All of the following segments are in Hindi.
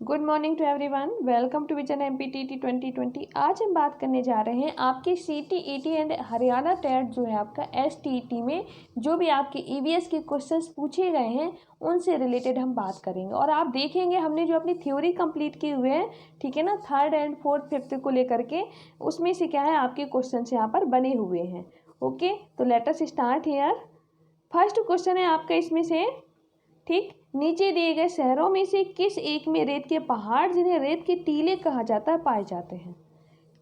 Good morning to everyone, welcome to vision MPTT 2020। आज हम बात करने जा रहे हैं आपके सीटीईटी एंड हरियाणा टेट जो है आपका एसटीईटी में जो भी आपके ईवीएस के क्वेश्चंस पूछे गए हैं उनसे रिलेटेड हम बात करेंगे। और आप देखेंगे हमने जो अपनी थ्योरी कंप्लीट की हुए हैं, ठीक है ना, 3rd and 4th 5th को लेकर के, उसमें से क्या है आपके क्वेश्चन यहाँ पर बने हुए हैं। ओके, तो let us start here. First question है आपका इसमें से, ठीक, नीचे दिए गए शहरों में से किस एक में रेत के पहाड़ जिन्हें रेत के टीले कहा जाता है पाए जाते हैं।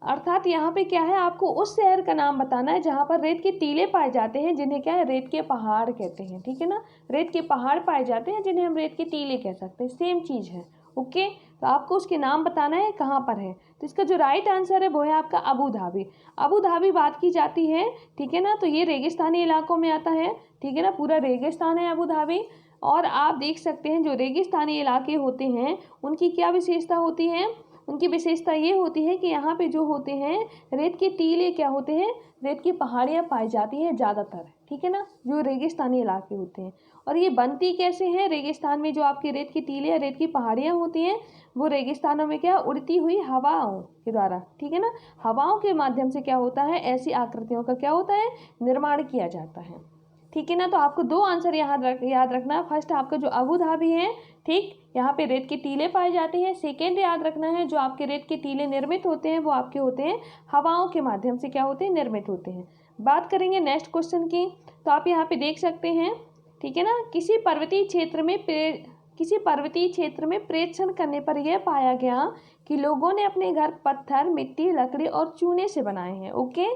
अर्थात यहाँ पे क्या है, आपको उस शहर का नाम बताना है जहाँ पर रेत के टीले पाए जाते हैं, जिन्हें क्या है रेत के पहाड़ कहते हैं। ठीक है ना, रेत के पहाड़ पाए जाते हैं जिन्हें हम रेत के टीले कह सकते हैं, सेम चीज़ है। ओके, तो आपको उसके नाम बताना है कहाँ पर है। तो इसका जो राइट आंसर है वो है आपका अबू धाबी। अबू धाबी बात की जाती है, ठीक है ना, तो ये रेगिस्तानी इलाकों में आता है। ठीक है ना, पूरा रेगिस्तान है अबू धाबी। और आप देख सकते हैं जो रेगिस्तानी इलाके होते हैं उनकी क्या विशेषता होती है। उनकी विशेषता ये होती है कि यहाँ पे जो होते हैं रेत के टीले क्या होते हैं, रेत की पहाड़ियाँ पाई जाती हैं ज़्यादातर। ठीक है ना, जो रेगिस्तानी इलाके होते हैं। और ये बनती कैसे हैं, रेगिस्तान में जो आपके रेत की टीले या रेत की पहाड़ियाँ होती हैं वो रेगिस्तानों में क्या उड़ती हुई हवाओं के द्वारा, ठीक है ना, हवाओं के माध्यम से क्या होता है, ऐसी आकृतियों का क्या होता है, निर्माण किया जाता है। ठीक है ना, तो आपको दो आंसर याद रखना। फर्स्ट आपका जो अबू धाबी है, ठीक, यहाँ पे रेत के टीले पाए जाते हैं। सेकेंड याद रखना है जो आपके रेत के टीले निर्मित होते हैं वो आपके होते हैं हवाओं के माध्यम से क्या होते हैं, निर्मित होते हैं। बात करेंगे नेक्स्ट क्वेश्चन की, तो आप यहाँ पे देख सकते हैं, ठीक है ना, किसी पर्वतीय क्षेत्र में प्रेक्षण करने पर यह पाया गया कि लोगों ने अपने घर पत्थर, मिट्टी, लकड़ी और चूने से बनाए हैं। ओके,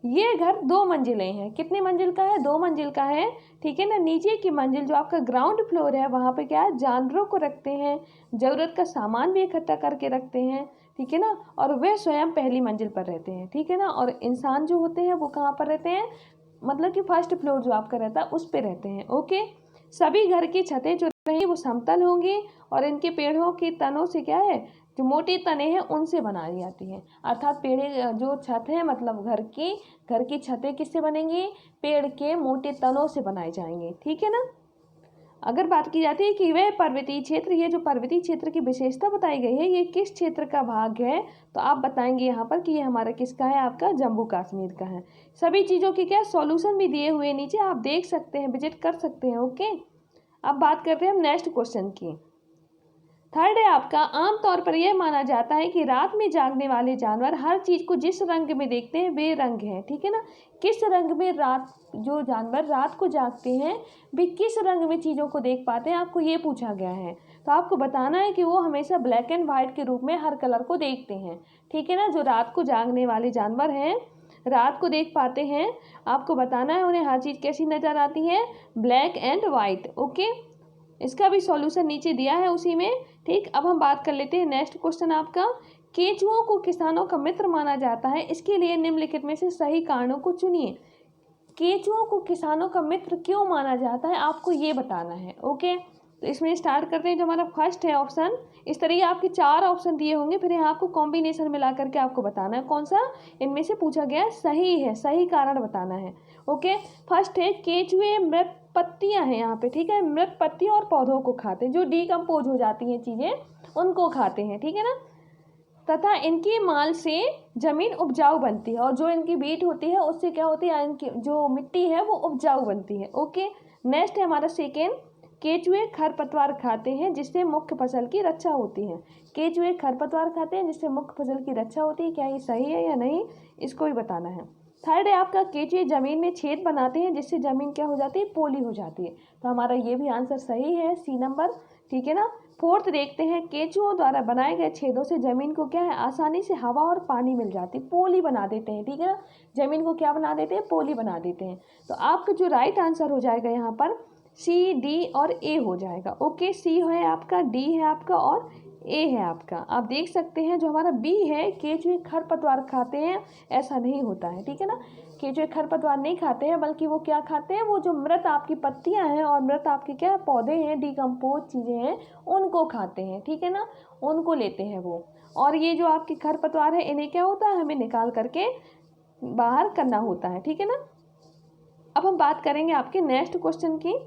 ये घर 2 मंजिलें हैं। कितनी मंजिल का है, 2 मंजिल का है। ठीक है ना, नीचे की मंजिल जो आपका ग्राउंड फ्लोर है वहाँ पे क्या है, जानवरों को रखते हैं, ज़रूरत का सामान भी इकट्ठा करके रखते हैं। ठीक है ना, और वे स्वयं पहली मंजिल पर रहते हैं। ठीक है ना, और इंसान जो होते हैं वो कहाँ पर रहते हैं, मतलब कि फर्स्ट फ्लोर जो आपका रहता है उस पर रहते हैं। ओके, सभी घर की छतें जो रहेंगी वो समतल होंगी और इनके पेड़ों के तनों से क्या है, जो मोटे तने हैं उनसे बनाई जाती हैं। अर्थात पेड़ जो छत है, मतलब घर की छतें किससे बनेंगी, पेड़ के मोटे तनों से बनाए जाएंगे। ठीक है ना। अगर बात की जाती है कि वह पर्वतीय क्षेत्र, ये जो पर्वतीय क्षेत्र की विशेषता बताई गई है ये किस क्षेत्र का भाग है, तो आप बताएंगे यहाँ पर कि ये हमारा किसका है, आपका जम्मू कश्मीर का है। सभी चीज़ों की क्या सॉल्यूशन भी दिए हुए नीचे आप देख सकते हैं, विजिट कर सकते हैं। ओके, अब बात करते हैं हम नेक्स्ट क्वेश्चन की। थर्ड है आपका, आमतौर पर यह माना जाता है कि रात में जागने वाले जानवर हर चीज़ को जिस रंग में देखते हैं वे रंग हैं। ठीक है ना, किस रंग में जो जानवर रात को जागते हैं वे किस रंग में चीज़ों को देख पाते हैं, आपको ये पूछा गया है। तो आपको बताना है कि वो हमेशा ब्लैक एंड वाइट के रूप में हर कलर को देखते हैं। ठीक है ना, जो रात को जागने वाले जानवर हैं, रात को देख पाते हैं, आपको बताना है उन्हें हर चीज़ कैसी नज़र आती है, ब्लैक एंड वाइट। ओके, इसका भी सॉल्यूशन नीचे दिया है उसी में। ठीक, अब हम बात कर लेते हैं नेक्स्ट क्वेश्चन आपका, केंचुओं को किसानों का मित्र माना जाता है, इसके लिए निम्नलिखित में से सही कारणों को चुनिए। केंचुओं को किसानों का मित्र क्यों माना जाता है, आपको ये बताना है। ओके, तो इसमें स्टार्ट करते हैं। जो हमारा फर्स्ट है ऑप्शन, इस तरीके आपके 4 ऑप्शन दिए होंगे, फिर यहाँ आपको कॉम्बिनेशन मिला करके आपको बताना है कौन सा इनमें से पूछा गया सही है, सही कारण बताना है। ओके, फर्स्ट है केंचुए मृत पत्तियां हैं यहाँ पे। ठीक है, मृत पत्तियों और पौधों को खाते हैं, जो डिकम्पोज हो जाती हैं चीज़ें उनको खाते हैं। ठीक है ना, तथा इनकी माल से जमीन उपजाऊ बनती है और जो इनकी बीट होती है उससे क्या होती है, इनकी जो मिट्टी है वो उपजाऊ बनती है। ओके, नेक्स्ट है हमारा सेकेंड, केंचुए खरपतवार खाते हैं जिससे मुख्य फसल की रक्षा होती है। केंचुए खरपतवार खाते हैं जिससे मुख्य फसल की रक्षा होती है, क्या ये सही है या नहीं, इसको भी बताना है। थर्ड है आपका, केंचुए जमीन में छेद बनाते हैं जिससे जमीन क्या हो जाती है, पोली हो जाती है। तो हमारा ये भी आंसर सही है, सी नंबर। ठीक है ना, फोर्थ देखते हैं, केंचुओं द्वारा बनाए गए छेदों से जमीन को क्या है, आसानी से हवा और पानी मिल जाती है, पोली बना देते हैं। ठीक है ना, जमीन को क्या बना देते हैं, पोली बना देते हैं। तो आपका जो राइट आंसर हो जाएगा यहाँ पर सी, डी और ए हो जाएगा। ओके, सी है आपका, डी है आपका और ए है आपका। आप देख सकते हैं जो हमारा बी है, केंचुए खरपतवार खाते हैं, ऐसा नहीं होता है। ठीक है ना, केंचुए खरपतवार नहीं खाते हैं, बल्कि वो क्या खाते हैं, वो जो मृत आपकी पत्तियां हैं और मृत आपके क्या है पौधे हैं, डिकम्पोज चीज़ें हैं, उनको खाते हैं। ठीक है ना, उनको लेते हैं वो। और ये जो आपके खरपतवार है इन्हें क्या होता है, हमें निकाल करके बाहर करना होता है। ठीक है ना, अब हम बात करेंगे आपके नेक्स्ट क्वेश्चन की।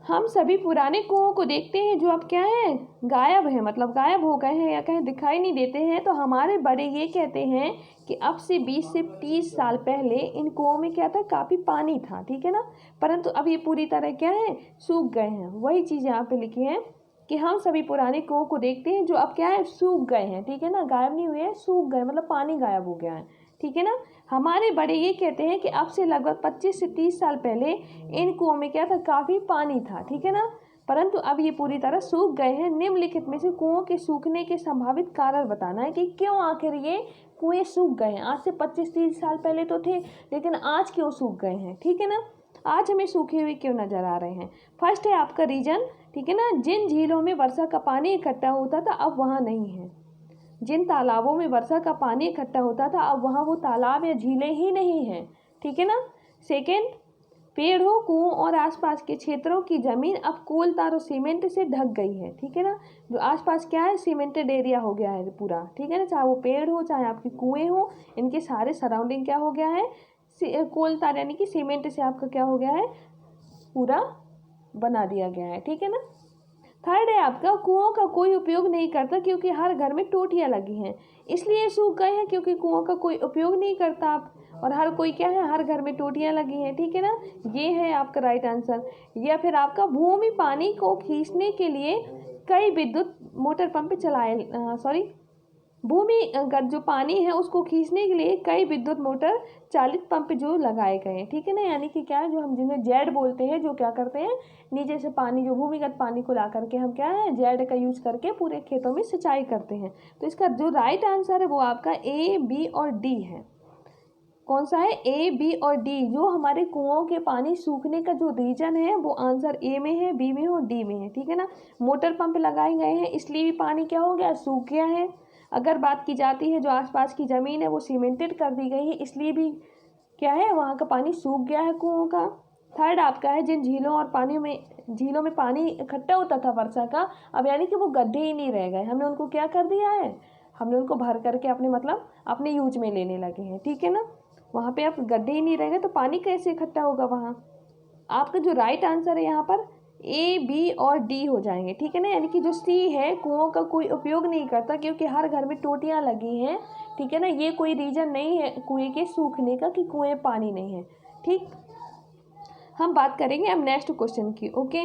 हम सभी पुराने कुओं को देखते हैं जो अब क्या है, गायब है, मतलब गायब हो गए हैं या कहीं दिखाई नहीं देते हैं। तो हमारे बड़े ये कहते हैं कि अब से 20 से 30 साल पहले इन कुओं में क्या था, काफ़ी पानी था, ठीक है ना, परंतु अब ये पूरी तरह क्या है, सूख गए हैं। वही चीज़ यहाँ पे लिखी है कि हम सभी पुराने कुओं को देखते हैं जो अब क्या है, सूख गए हैं, ठीक है ना, गायब नहीं हुए हैं, सूख गए, मतलब पानी गायब हो गया है, ठीक है ना। हमारे बड़े ये कहते हैं कि अब से लगभग 25 से 30 साल पहले इन कुओं में क्या था, काफ़ी पानी था, ठीक है ना, परंतु अब ये पूरी तरह सूख गए हैं। निम्नलिखित में से कुओं के सूखने के संभावित कारण बताना है कि क्यों आखिर ये कुएं सूख गए हैं। आज से 25-30 साल पहले तो थे, लेकिन आज क्यों सूख गए हैं, ठीक है ना, आज हमें सूखे हुए क्यों नजर आ रहे हैं। फर्स्ट है आपका रीजन, ठीक है ना, जिन झीलों में वर्षा का पानी इकट्ठा होता था अब वहाँ नहीं है। जिन तालाबों में वर्षा का पानी इकट्ठा होता था अब वहाँ वो तालाब या झीलें ही नहीं हैं, ठीक है ना। सेकेंड, पेड़ों, कुओं और आसपास के क्षेत्रों की ज़मीन अब कोल तार और सीमेंट से ढक गई है, ठीक है ना। जो आसपास क्या है, सीमेंटेड एरिया हो गया है पूरा, ठीक है ना, चाहे वो पेड़ हो चाहे आपके कुएं हो, इनके सारे सराउंडिंग क्या हो गया है, कोल तार यानी कि सीमेंट से आपका क्या हो गया है, पूरा बना दिया गया है, ठीक है ना। थर्ड है आपका, कुओं का कोई उपयोग नहीं करता क्योंकि हर घर में टोटियाँ लगी हैं, इसलिए सूख गए हैं क्योंकि कुओं का कोई उपयोग नहीं करता आप, और हर कोई क्या है, हर घर में टोटियाँ लगी हैं, ठीक है ना। ये है आपका राइट आंसर। या फिर आपका, भूमि पानी को खींचने के लिए कई विद्युत मोटर पंप चलाए, भूमिगत जो पानी है उसको खींचने के लिए कई विद्युत मोटर चालित पंप जो लगाए गए हैं, ठीक है ना, यानी कि क्या है, जो हम जिन्हें जेड बोलते हैं, जो क्या करते हैं, नीचे से पानी, जो भूमिगत पानी को ला करके हम क्या है, जेड का यूज करके पूरे खेतों में सिंचाई करते हैं। तो इसका जो राइट आंसर है वो आपका ए, बी और डी है। कौन सा है, ए, बी और डी। जो हमारे कुओं के पानी सूखने का जो रीजन है वो आंसर ए में है, बी में है और डी में है, ठीक है ना। मोटर पंप लगाए गए हैं इसलिए भी पानी क्या हो गया, सूख गया है। अगर बात की जाती है जो आसपास की ज़मीन है वो सीमेंटेड कर दी गई है इसलिए भी क्या है, वहाँ का पानी सूख गया है कुओं का। थर्ड आपका है, जिन झीलों में पानी इकट्ठा होता था वर्षा का, अब यानी कि वो गड्ढे ही नहीं रह गए, हमने उनको क्या कर दिया है, हमने उनको भर करके अपने मतलब अपने यूज में लेने लगे हैं, ठीक है ना। वहाँ पे आप गड्ढे ही नहीं रह गए तो पानी कैसे इकट्ठा होगा वहाँ। आपका जो राइट आंसर है यहाँ पर ए, बी और डी हो जाएंगे, ठीक है ना। यानी कि जो सी है, कुओं का कोई उपयोग नहीं करता क्योंकि हर घर में टोटियाँ लगी हैं, ठीक है ना, ये कोई रीज़न नहीं है कुएं के सूखने का कि कुएं पानी नहीं है, ठीक। हम बात करेंगे अब नेक्स्ट क्वेश्चन की, ओके।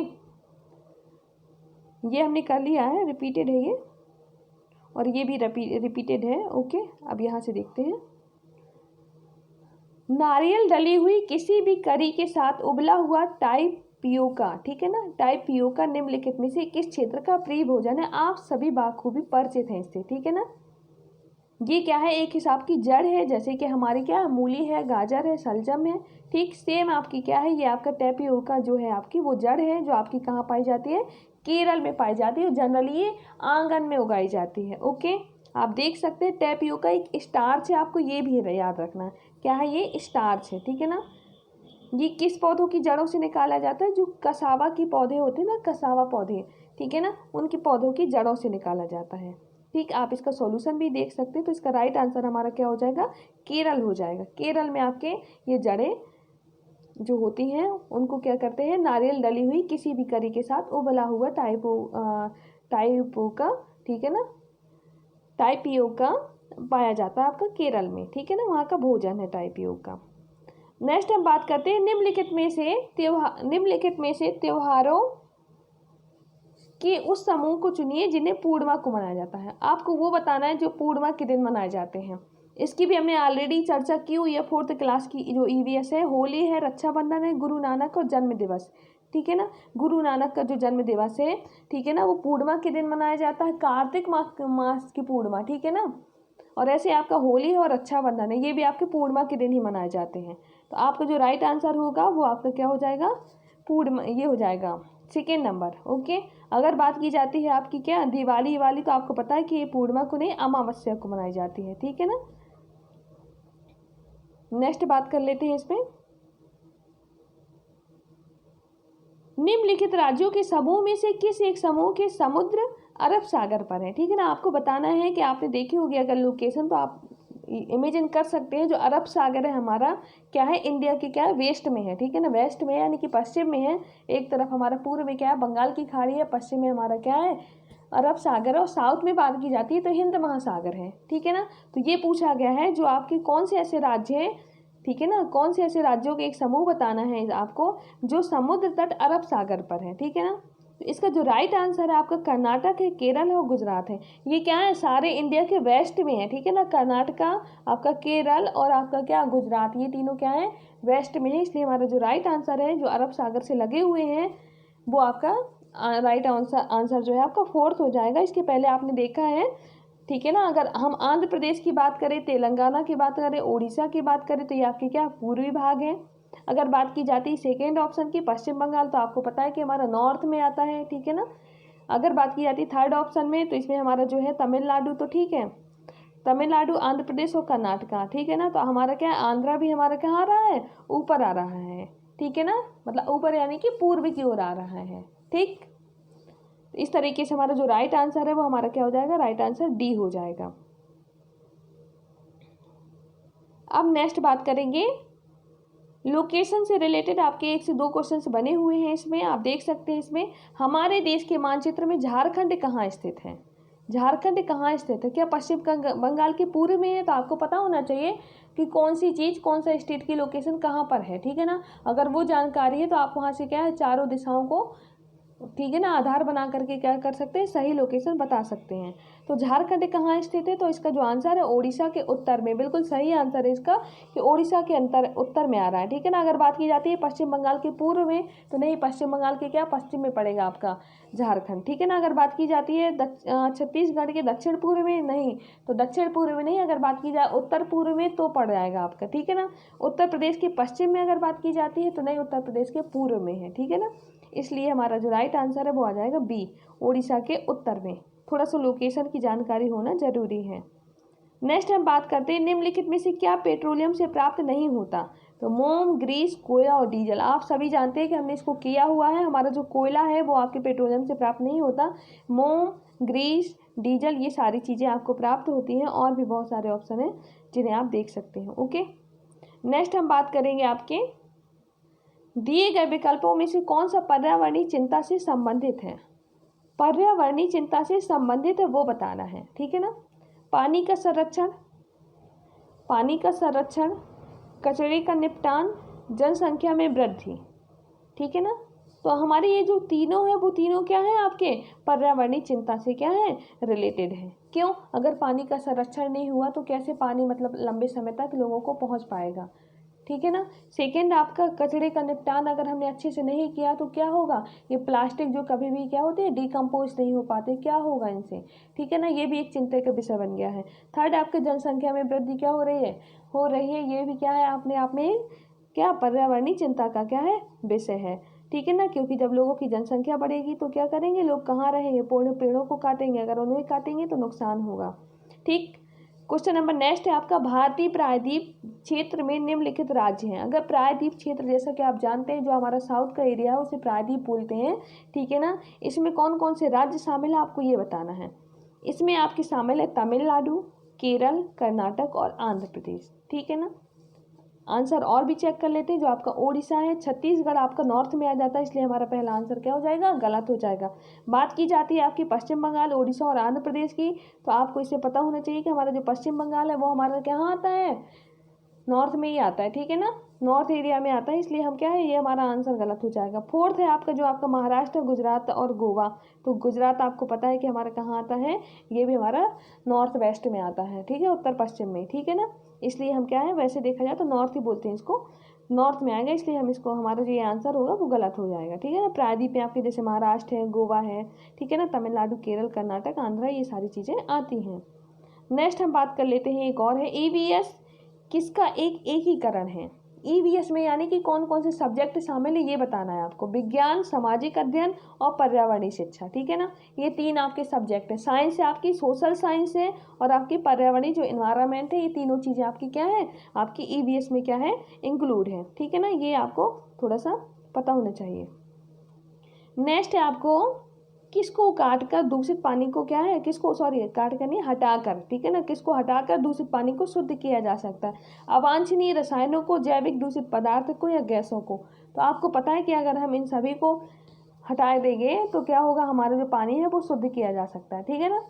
ये हमने कर लिया है, रिपीटेड है ये, और ये भी रिपीटेड है, ओके। अब यहाँ से देखते हैं, नारियल डली हुई किसी भी करी के साथ उबला हुआ टाइपियोका, ठीक है ना, टाइपियोका निम्नलिखित में से किस क्षेत्र का प्रिय भोजन है। आप सभी बाखूबी परिचित हैं इससे, ठीक है ना। ये क्या है, एक हिसाब की जड़ है, जैसे कि हमारी क्या है, मूली है, गाजर है, शलजम है, ठीक। सेम आपकी क्या है, ये आपका टैपियोका जो है आपकी वो जड़ है जो आपकी कहाँ पाई जाती है, केरल में पाई जाती है। जनरली ये आंगन में उगाई जाती है, ओके। आप देख सकते हैं टैपियोका एक स्टार्च है, आपको ये भी याद रखना है, क्या है, ये स्टार्च है, ठीक है ना। ये किस पौधों की जड़ों से निकाला जाता है, जो कसावा की पौधे होते हैं ना, कसावा पौधे, ठीक है ना, उनके पौधों की जड़ों से निकाला जाता है, ठीक। आप इसका सॉल्यूशन भी देख सकते हैं। तो इसका राइट आंसर हमारा क्या हो जाएगा, केरल हो जाएगा। केरल में आपके ये जड़ें जो होती हैं उनको क्या करते हैं, नारियल डली हुई किसी भी करी के साथ उबला हुआ टाइपोका, ठीक है ना, टाइपियोका पाया जाता है आपका केरल में, ठीक है ना, वहाँ का भोजन है टाइपियोका। नेक्स्ट हम बात करते हैं, निम्नलिखित में से त्योहारों के उस समूह को चुनिए जिन्हें पूर्णिमा को मनाया जाता है। आपको वो बताना है जो पूर्णिमा के दिन मनाए जाते हैं। इसकी भी हमने ऑलरेडी चर्चा की हुई है 4th क्लास की जो ईवीएस है। होली है, रक्षाबंधन है, गुरु नानक और जन्म दिवस, ठीक है ना। गुरु नानक का जो जन्म दिवस है, ठीक है ना, वो पूर्णिमा के दिन मनाया जाता है, कार्तिक मास की पूर्णिमा, ठीक है ना। और ऐसे आपका होली और रक्षाबंधन है, ये भी आपके पूर्णिमा के दिन ही मनाए जाते हैं। तो आपका जो राइट आंसर होगा वो आपका क्या हो जाएगा, पूर्णिमा, ये हो जाएगा सेकेंड नंबर, ओके। अगर बात की जाती है आपकी क्या, दिवाली, तो आपको पता है कि ये पूर्णिमा को नहीं, अमावस्या को मनाई जाती है, ठीक है ना। नेक्स्ट बात कर लेते हैं इसमें, निम्नलिखित राज्यों के समूह में से किस एक समूह के समुद्र अरब सागर पर है, ठीक है ना। आपको बताना है कि आपने देखी होगी अगर लोकेशन, तो आप इमेजिन कर सकते हैं जो अरब सागर है हमारा क्या है, इंडिया के क्या है, वेस्ट में है, ठीक है ना, वेस्ट में यानी कि पश्चिम में है। एक तरफ हमारा पूर्व में क्या है, बंगाल की खाड़ी है, पश्चिम में हमारा क्या है, अरब सागर है, और साउथ में बात की जाती है तो हिंद महासागर है, ठीक है ना। तो ये पूछा गया है जो आपके कौन से ऐसे राज्य हैं, ठीक है ना, कौन से ऐसे राज्यों के एक समूह बताना है आपको जो समुद्र तट अरब सागर पर है, ठीक है ना। तो इसका जो राइट आंसर है आपका कर्नाटक है, केरल है और गुजरात है। ये क्या है, सारे इंडिया के वेस्ट में है, ठीक है ना, कर्नाटका, आपका केरल और आपका क्या गुजरात, ये तीनों क्या है, वेस्ट में है। इसलिए हमारा जो राइट आंसर है जो अरब सागर से लगे हुए हैं वो आपका राइट आंसर जो है आपका फोर्थ हो जाएगा। इसके पहले आपने देखा है, ठीक है ना, अगर हम आंध्र प्रदेश की बात करें, तेलंगाना की बात करें, उड़ीसा की बात करें तो ये आपके क्या पूर्वी भाग है। अगर बात की जाती है सेकेंड ऑप्शन की पश्चिम बंगाल तो आपको पता है कि हमारा नॉर्थ में आता है, ठीक है ना। अगर बात की जाती है थर्ड ऑप्शन में तो इसमें हमारा जो है तमिलनाडु, तो ठीक है, तमिलनाडु, आंध्र प्रदेश और कर्नाटका, ठीक है ना। तो हमारा क्या है, आंध्रा भी हमारा क्या आ रहा है, ऊपर आ रहा है, ठीक है ना, मतलब ऊपर यानी कि पूर्व की ओर आ रहा है, ठीक। इस तरीके से हमारा जो राइट आंसर है वो हमारा क्या हो जाएगा, राइट आंसर डी हो जाएगा। अब नेक्स्ट बात करेंगे लोकेशन से रिलेटेड, आपके 1 से 2 क्वेश्चंस बने हुए हैं इसमें, आप देख सकते हैं। इसमें हमारे देश के मानचित्र में झारखंड कहाँ स्थित है, झारखंड कहाँ स्थित है, क्या पश्चिम बंगाल के पूर्व में है, तो आपको पता होना चाहिए कि कौन सी चीज़ कौन सा स्टेट की लोकेशन कहाँ पर है, ठीक है ना। अगर वो जानकारी है तो आप वहाँ से क्या है, चारों दिशाओं को, ठीक है ना, आधार बना करके क्या कर सकते हैं, सही लोकेशन बता सकते हैं। तो झारखंड कहाँ स्थित है, तो इसका जो आंसर है ओडिशा के उत्तर में, बिल्कुल सही आंसर है इसका कि ओडिशा के उत्तर में आ रहा है, ठीक है ना। अगर बात की जाती है पश्चिम बंगाल के पूर्व में तो नहीं, पश्चिम बंगाल के क्या पश्चिम में पड़ेगा आपका झारखंड, ठीक है ना। अगर बात की जाती है छत्तीसगढ़ के दक्षिण पूर्व में, नहीं, तो दक्षिण पूर्व में नहीं, अगर बात की जाए उत्तर पूर्व में तो पड़ जाएगा आपका, ठीक है ना। उत्तर प्रदेश के पश्चिम में अगर बात की जाती है तो नहीं, उत्तर प्रदेश के पूर्व में है, ठीक है ना। इसलिए हमारा जो राइट आंसर है वो आ जाएगा बी, ओडिशा के उत्तर में। थोड़ा सा लोकेशन की जानकारी होना जरूरी है। नेक्स्ट हम बात करते हैं निम्नलिखित में से क्या पेट्रोलियम से प्राप्त नहीं होता, तो मोम, ग्रीस, कोयला और डीजल। आप सभी जानते हैं कि हमने इसको किया हुआ है, हमारा जो कोयला है वो आपके पेट्रोलियम से प्राप्त नहीं होता, मोम, ग्रीस, डीजल ये सारी चीज़ें आपको प्राप्त होती हैं, और भी बहुत सारे ऑप्शन हैं जिन्हें आप देख सकते हैं। ओके, नेक्स्ट हम बात करेंगे आपके दिए गए विकल्पों में से कौन सा पर्यावरणीय चिंता से संबंधित है, पर्यावरणीय चिंता से संबंधित है वो बताना है, ठीक है ना। पानी का संरक्षण, पानी का संरक्षण, कचरे का निपटान, जनसंख्या में वृद्धि, ठीक है ना। तो हमारे ये जो तीनों है वो तीनों क्या है, आपके पर्यावरणीय चिंता से क्या है, रिलेटेड है। क्यों, अगर पानी का संरक्षण नहीं हुआ तो कैसे पानी मतलब लंबे समय तक लोगों को पहुंच पाएगा, ठीक है ना। सेकेंड आपका कचरे का निपटान अगर हमने अच्छे से नहीं किया तो क्या होगा, ये प्लास्टिक जो कभी भी क्या होते हैं, डिकम्पोज नहीं हो पाते, क्या होगा इनसे, ठीक है ना, ये भी एक चिंता का विषय बन गया है। थर्ड आपके जनसंख्या में वृद्धि क्या हो रही है, ये भी क्या है, अपने आप में क्या पर्यावरणीय चिंता का क्या है, विषय है, ठीक है ना। क्योंकि जब लोगों की जनसंख्या बढ़ेगी तो क्या करेंगे, लोग कहाँ रहेंगे, पूर्ण पेड़ों को काटेंगे, अगर उन्हें काटेंगे तो नुकसान होगा, ठीक। क्वेश्चन नंबर नेक्स्ट है आपका भारतीय प्रायद्वीप क्षेत्र में निम्नलिखित राज्य हैं। अगर प्रायद्वीप क्षेत्र जैसा कि आप जानते हैं जो हमारा साउथ का एरिया है उसे प्रायद्वीप बोलते हैं, ठीक है ना। इसमें कौन कौन से राज्य शामिल है आपको ये बताना है। इसमें आपके शामिल है तमिलनाडु, केरल, कर्नाटक और आंध्र प्रदेश, ठीक है ना। आंसर और भी चेक कर लेते हैं, जो आपका ओडिशा है, छत्तीसगढ़ आपका नॉर्थ में आ जाता है, इसलिए हमारा पहला आंसर क्या हो जाएगा, गलत हो जाएगा। बात की जाती है आपकी पश्चिम बंगाल, ओडिशा और आंध्र प्रदेश की, तो आपको इससे पता होना चाहिए कि हमारा जो पश्चिम बंगाल है वो हमारा कहाँ आता है, नॉर्थ में ही आता है, ठीक है ना, नॉर्थ एरिया में आता है, इसलिए हम क्या है, ये हमारा आंसर गलत हो जाएगा। फोर्थ है आपका जो आपका महाराष्ट्र, गुजरात और गोवा, तो गुजरात आपको पता है कि हमारा कहाँ आता है, ये भी हमारा नॉर्थ वेस्ट में आता है, ठीक है, उत्तर पश्चिम में, ठीक है ना। इसलिए हम क्या है, वैसे देखा जाए तो नॉर्थ ही बोलते हैं इसको, नॉर्थ में आएगा, इसलिए हम इसको, हमारा जो ये आंसर होगा वो गलत हो जाएगा, ठीक है ना। प्रायद्वीप में आपके जैसे महाराष्ट्र है, गोवा है, ठीक है ना, तमिलनाडु, केरल, कर्नाटक, आंध्रा, ये सारी चीज़ें आती हैं। नेक्स्ट हम बात कर लेते हैं, एक और है ईवीएस किसका एक एकीकरण है। ईवीएस में यानी कि कौन कौन से सब्जेक्ट शामिल है ये बताना है आपको, विज्ञान, सामाजिक अध्ययन और पर्यावरणीय शिक्षा, ठीक है ना। ये तीन आपके सब्जेक्ट है, साइंस है आपकी, सोशल साइंस है और आपकी पर्यावरणीय जो इन्वायरमेंट है, ये तीनों चीज़ें आपकी क्या है, आपकी ईवीएस में क्या है, इंक्लूड है, ठीक है ना। ये आपको थोड़ा सा पता होना चाहिए। नेक्स्ट है आपको किसको काट कर दूषित पानी को क्या है, किसको, सॉरी काट कर नहीं, हटाकर, ठीक है ना, किसको हटाकर दूषित पानी को शुद्ध किया जा सकता है, अवांछनीय रसायनों को, जैविक दूषित पदार्थ को या गैसों को। तो आपको पता है कि अगर हम इन सभी को हटा देंगे तो क्या होगा, हमारा जो पानी है वो शुद्ध किया जा सकता है, ठीक है ना।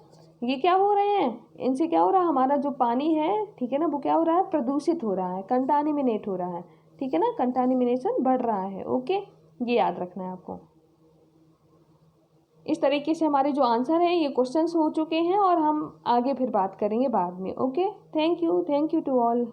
ये क्या हो रहे हैं, इनसे क्या हो रहा है, हमारा जो पानी है, ठीक है ना, वो क्या हो रहा है, प्रदूषित हो रहा है, कंटामिनेट हो रहा है, ठीक है ना, कंटामिनेशन बढ़ रहा है। ओके, ये याद रखना है आपको। इस तरीके से हमारे जो आंसर हैं ये क्वेश्चंस हो चुके हैं और हम आगे फिर बात करेंगे बाद में। Okay, thank you to all.